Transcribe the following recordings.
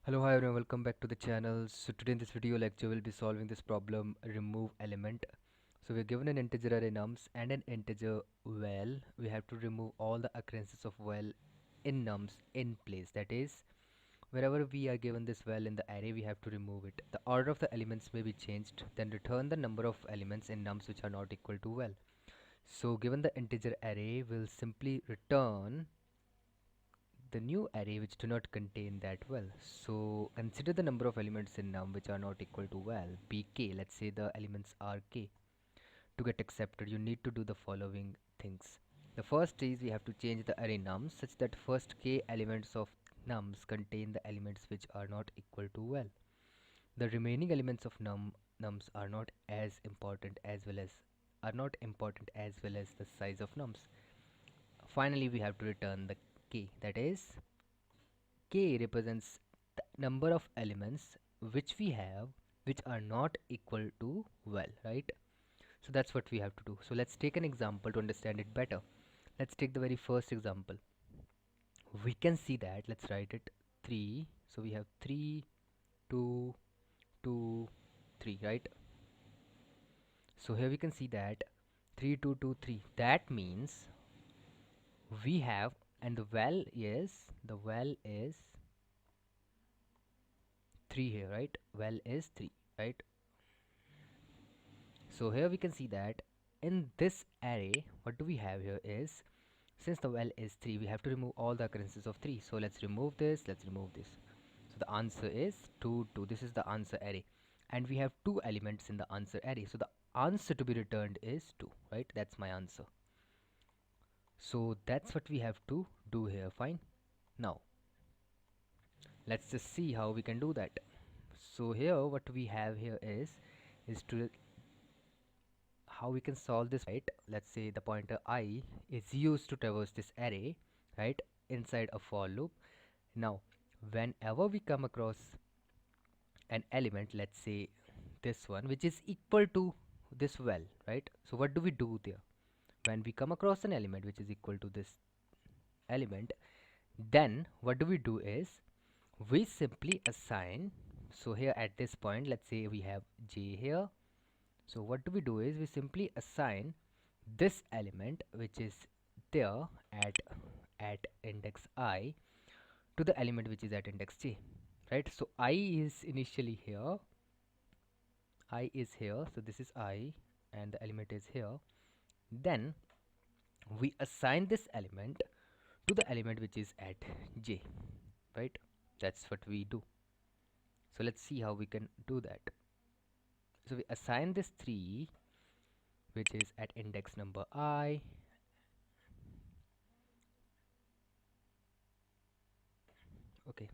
Hello, hi everyone, welcome back to the channel. So today in this video lecture we'll be solving this problem remove element. So we're given an integer array nums and an integer val. We have to remove all the occurrences of val in nums in place. That is, wherever we are given this val in the array, we have to remove it. The order of the elements may be changed, then return the number of elements in nums which are not equal to val. So given the integer array, we'll simply return the new array which do not contain that val. So consider the number of elements in num which are not equal to val be k. Let's say the elements are k. To get accepted, you need to do the following things. The first is we have to change the array nums such that first k elements of nums contain the elements which are not equal to val. The remaining elements of nums are not important as well as the size of nums. Finally, we have to return the k, that is k represents the number of elements which we have which are not equal to val, right? So that's what we have to do. So let's take an example to understand it better. Let's take the very first example. We can see that, let's write it 3. So we have 3, 2, 2, 3, right? So here we can see that 3, 2, 2, 3. That means we have, and the val is 3 here, right? Val is 3, right? So here we can see that in this array, what do we have here is, since the val is 3, we have to remove all the occurrences of 3. So let's remove this, let's remove this. So the answer is 2, 2. This is the answer array. And we have 2 elements in the answer array. So the answer to be returned is 2, right? That's my answer. So that's what we have to do here, fine. Now, let's just see how we can do that. So here, what we have here is to how we can solve this, right? Let's say the pointer I is used to traverse this array, right, inside a for loop. Now whenever we come across an element, let's say this one, which is equal to this val, right? So what do we do there? When we come across an element which is equal to this element, then what do we do is we simply assign. So here at this point, let's say we have j here. So what do we do is we simply assign this element which is there at index I to the element which is at index j, right? So I is initially here, I is here, so this is I and the element is here. Then we assign this element to the element which is at j, right? That's what we do. So let's see how we can do that. So we assign this 3 which is at index number I. Okay,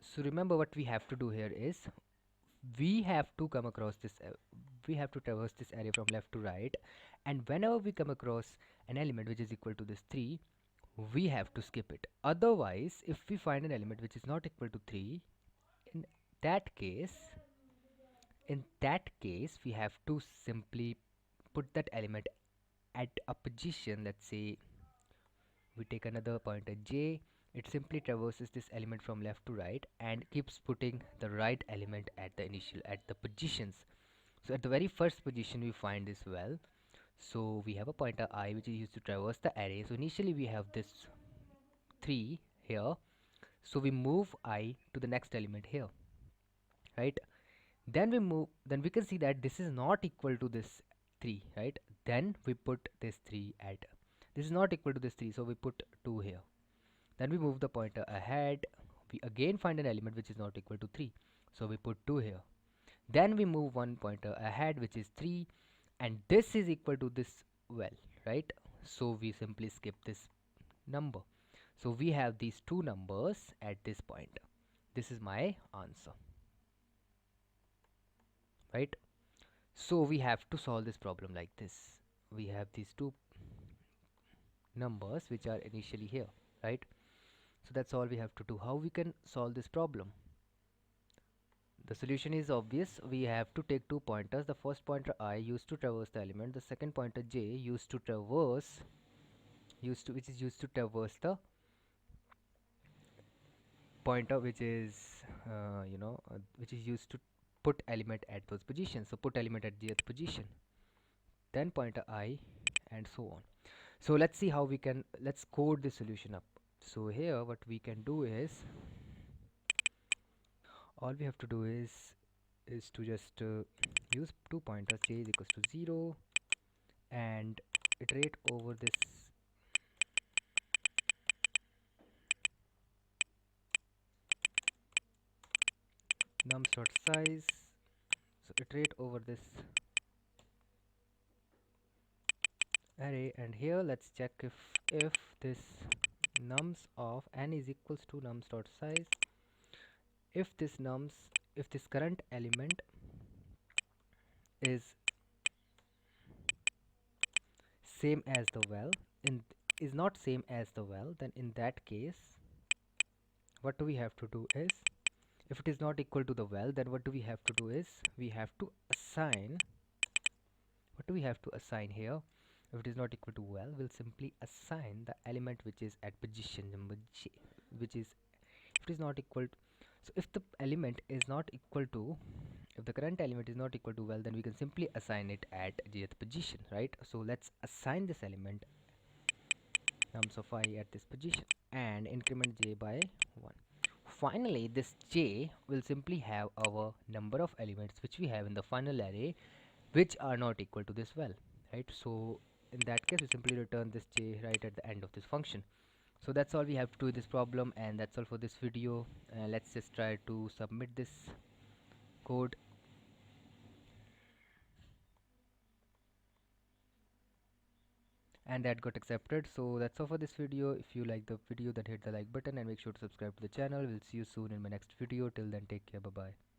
so remember what we have to do here is we have to come across this we have to traverse this array from left to right, and whenever we come across an element which is equal to this 3, we have to skip it. Otherwise, if we find an element which is not equal to 3, in that case we have to simply put that element at a position. Let's say we take another pointer j. It simply traverses this element from left to right and keeps putting the right element at the positions. So at the very first position we find this val. So we have a pointer I which is used to traverse the array. So initially we have this 3 here. So we move I to the next element here, right? Then we can see that this is not equal to this 3, right? Then we put this 3 at, this is not equal to this 3, so we put 2 here. Then we move the pointer ahead. We again find an element which is not equal to 3, so we put 2 here. Then we move one pointer ahead which is 3, and this is equal to this val, right? So we simply skip this number. So we have these two numbers at this point. This is my answer, right? So we have to solve this problem like this. We have these two numbers which are initially here, right? So that's all we have to do. How we can solve this problem? The solution is obvious. We have to take two pointers. The first pointer I used to traverse the element, the second pointer j used to traverse which is used to traverse the pointer, which is which is used to put element at those positions. So put element at the position, then pointer I, and so on. So let's see how we can, let's code the solution up. So here what we can do is, all we have to do is to just use two pointers, j is equals to 0, and iterate over this nums dot size. So iterate over this array, and here let's check if this nums of n is equals to nums dot size, if this nums, if this current element is same as the well, in is not same as the well, then in that case what do we have to do is, if it is not equal to the well, then what do we have to do is, we have to assign, what do we have to assign here? If it is not equal to well, we'll simply assign the element which is at position number j, which is, if it is not equal to, so if the element is not equal to, if the current element is not equal to well, then we can simply assign it at jth position, right? So let's assign this element nums of I at this position and increment j by 1. Finally, this j will simply have our number of elements which we have in the final array, which are not equal to this well, right? So in that case, we simply return this j right at the end of this function. So that's all we have to do with this problem, and that's all for this video. Let's just try to submit this code. And that got accepted. So that's all for this video. If you like the video, then hit the like button and make sure to subscribe to the channel. We'll see you soon in my next video. Till then, take care. Bye bye.